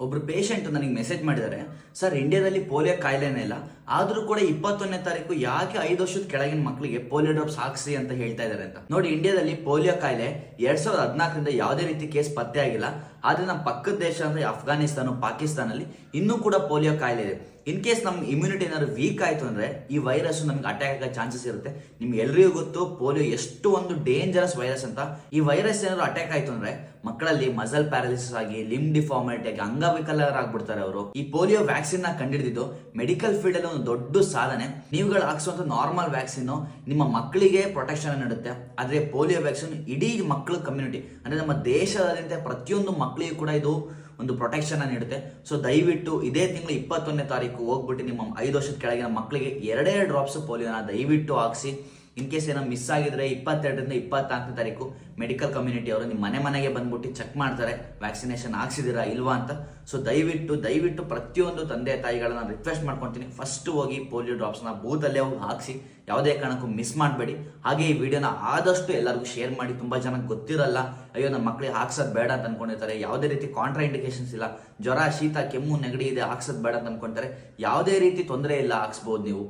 ಒಬ್ರು ಪೇಷಂಟ್ ನನಗೆ ಮೆಸೇಜ್ ಮಾಡಿದ್ದಾರೆ, ಸರ್ ಇಂಡಿಯಾದಲ್ಲಿ ಪೋಲಿಯೋ ಕಾಯಿಲೆನೇ ಇಲ್ಲ, ಆದ್ರೂ ಕೂಡ 21ನೇ ತಾರೀಕು ಯಾಕೆ 5 ವರ್ಷದ ಕೆಳಗಿನ ಮಕ್ಕಳಿಗೆ ಪೋಲಿಯೋ ಡ್ರಾಪ್ಸ್ ಹಾಕ್ಸಿ ಅಂತ ಹೇಳ್ತಾ ಇದ್ದಾರೆ ಅಂತ. ನೋಡಿ, ಇಂಡಿಯಾದಲ್ಲಿ ಪೋಲಿಯೋ ಕಾಯಿಲೆ 2014ರಿಂದ ಯಾವುದೇ ರೀತಿ ಕೇಸ್ ಪತ್ತೆ ಆಗಿಲ್ಲ. ಆದ್ರೆ ನಮ್ಮ ಪಕ್ಕದ ದೇಶ ಅಂದ್ರೆ ಅಫ್ಘಾನಿಸ್ತಾನ, ಪಾಕಿಸ್ತಾನಲ್ಲಿ ಇನ್ನೂ ಕೂಡ ಪೋಲಿಯೋ ಕಾಯಿಲೆ ಇದೆ. ಇನ್ ಕೇಸ್ ನಮ್ ಇಮ್ಯುನಿಟಿ ಏನಾದ್ರು ವೀಕ್ ಆಯ್ತು ಅಂದ್ರೆ ಈ ವೈರಸ್ ನಮ್ಗೆ ಅಟ್ಯಾಕ್ ಆಗೋ ಚಾನ್ಸಸ್ ಇರುತ್ತೆ. ನಿಮ್ಗೆ ಎಲ್ರಿಗೂ ಗೊತ್ತು ಪೋಲಿಯೋ ಎಷ್ಟು ಒಂದು ಡೇಂಜರಸ್ ವೈರಸ್ ಅಂತ. ಈ ವೈರಸ್ ಏನಾದ್ರು ಅಟ್ಯಾಕ್ ಆಯ್ತು ಅಂದ್ರೆ ಮಕ್ಕಳಲ್ಲಿ ಮಸಲ್ ಪ್ಯಾರಾಲಿಸಿಸ್ ಆಗಿ, ಲಿಮ್ ಡಿಫಾರ್ಮಿಟಿ ಆಗಿ, ಅಂಗವಿಕಲರಾಗ್ಬಿಡ್ತಾರೆ ಅವರು. ಈ ಪೋಲಿಯೋ ವ್ಯಾಕ್ಸಿನ್ ನ ಕಂಡಿಡಿದ್ದು ಮೆಡಿಕಲ್ ಫೀಲ್ಡ್ ಅಲ್ಲಿ ಒಂದು ದೊಡ್ಡ ಸಾಧನೆ. ನೀವುಗಳು ಹಾಕ್ಸುವಂತ ನಾರ್ಮಲ್ ವ್ಯಾಕ್ಸಿನ್ ನಿಮ್ಮ ಮಕ್ಕಳಿಗೆ ಪ್ರೊಟೆಕ್ಷನ್ ನೀಡುತ್ತೆ, ಆದ್ರೆ ಪೋಲಿಯೋ ವ್ಯಾಕ್ಸಿನ್ ಇಡೀ ಮಕ್ಕಳ ಕಮ್ಯುನಿಟಿ ಅಂದ್ರೆ ನಮ್ಮ ದೇಶದಾದ್ಯಂತ ಪ್ರತಿಯೊಂದು ಮಕ್ಕಳಿಗೂ ಕೂಡ ಇದು ಒಂದು ಪ್ರೊಟೆಕ್ಷನ್ ನೀಡುತ್ತೆ. ಸೊ ದಯವಿಟ್ಟು ಇದೇ ತಿಂಗಳು 21ನೇ ತಾರೀಕು ಹೋಗ್ಬಿಟ್ಟು ನಿಮ್ಮ 5 ವರ್ಷದ ಕೆಳಗಿನ ಮಕ್ಕಳಿಗೆ 2 ಡ್ರಾಪ್ಸ್ ಪೋಲಿಯೋನ ದಯವಿಟ್ಟು ಹಾಕ್ಸಿ. ಇನ್ ಕೇಸ್ ಏನೋ ಮಿಸ್ ಆಗಿದ್ರೆ 22ರಿಂದ 24ನೇ ತಾರೀಕು ಮೆಡಿಕಲ್ ಕಮ್ಯುನಿಟಿ ಅವರು ನಿಮ್ಮ ಮನೆಗೆ ಬಂದ್ಬಿಟ್ಟು ಚೆಕ್ ಮಾಡ್ತಾರೆ ವ್ಯಾಕ್ಸಿನೇಷನ್ ಹಾಕ್ಸಿದಿರಾ ಇಲ್ವಾ ಅಂತ. ಸೊ ದಯವಿಟ್ಟು ಪ್ರತಿಯೊಂದು ತಂದೆ ತಾಯಿಗಳನ್ನ ರಿಕ್ವೆಸ್ಟ್ ಮಾಡ್ಕೊತೀನಿ, ಫಸ್ಟ್ ಹೋಗಿ ಪೋಲಿಯೋ ಡ್ರಾಪ್ಸ್ನ ಬೂತಲ್ಲೇ ಹೋಗಿ ಹಾಕ್ಸಿ, ಯಾವುದೇ ಕಾರಣಕ್ಕೂ ಮಿಸ್ ಮಾಡಬೇಡಿ. ಹಾಗೆ ಈ ವಿಡಿಯೋನ ಆದಷ್ಟು ಎಲ್ಲರಿಗೂ ಶೇರ್ ಮಾಡಿ. ತುಂಬಾ ಜನಕ್ಕೆ ಗೊತ್ತಿರಲ್ಲ, ಅಯ್ಯೋ ನಮ್ಮ ಮಕ್ಕಳಿಗೆ ಹಾಕ್ಸೋದು ಬೇಡ ಅಂತ ಅನ್ಕೊಂಡಿರ್ತಾರೆ. ಯಾವುದೇ ರೀತಿ ಕಾಂಟ್ರಾ ಇಂಡಿಕೇಶನ್ಸ್ ಇಲ್ಲ, ಜ್ವರ, ಶೀತ, ಕೆಮ್ಮು, ನೆಗಡಿ ಇದೆ, ಹಾಕ್ಸೋದು ಬೇಡ ಅಂತ ಅನ್ಕೊಂತಾರೆ. ಯಾವುದೇ ರೀತಿ ತೊಂದರೆ ಇಲ್ಲ, ಹಾಕ್ಸ್ಬೋದು ನೀವು.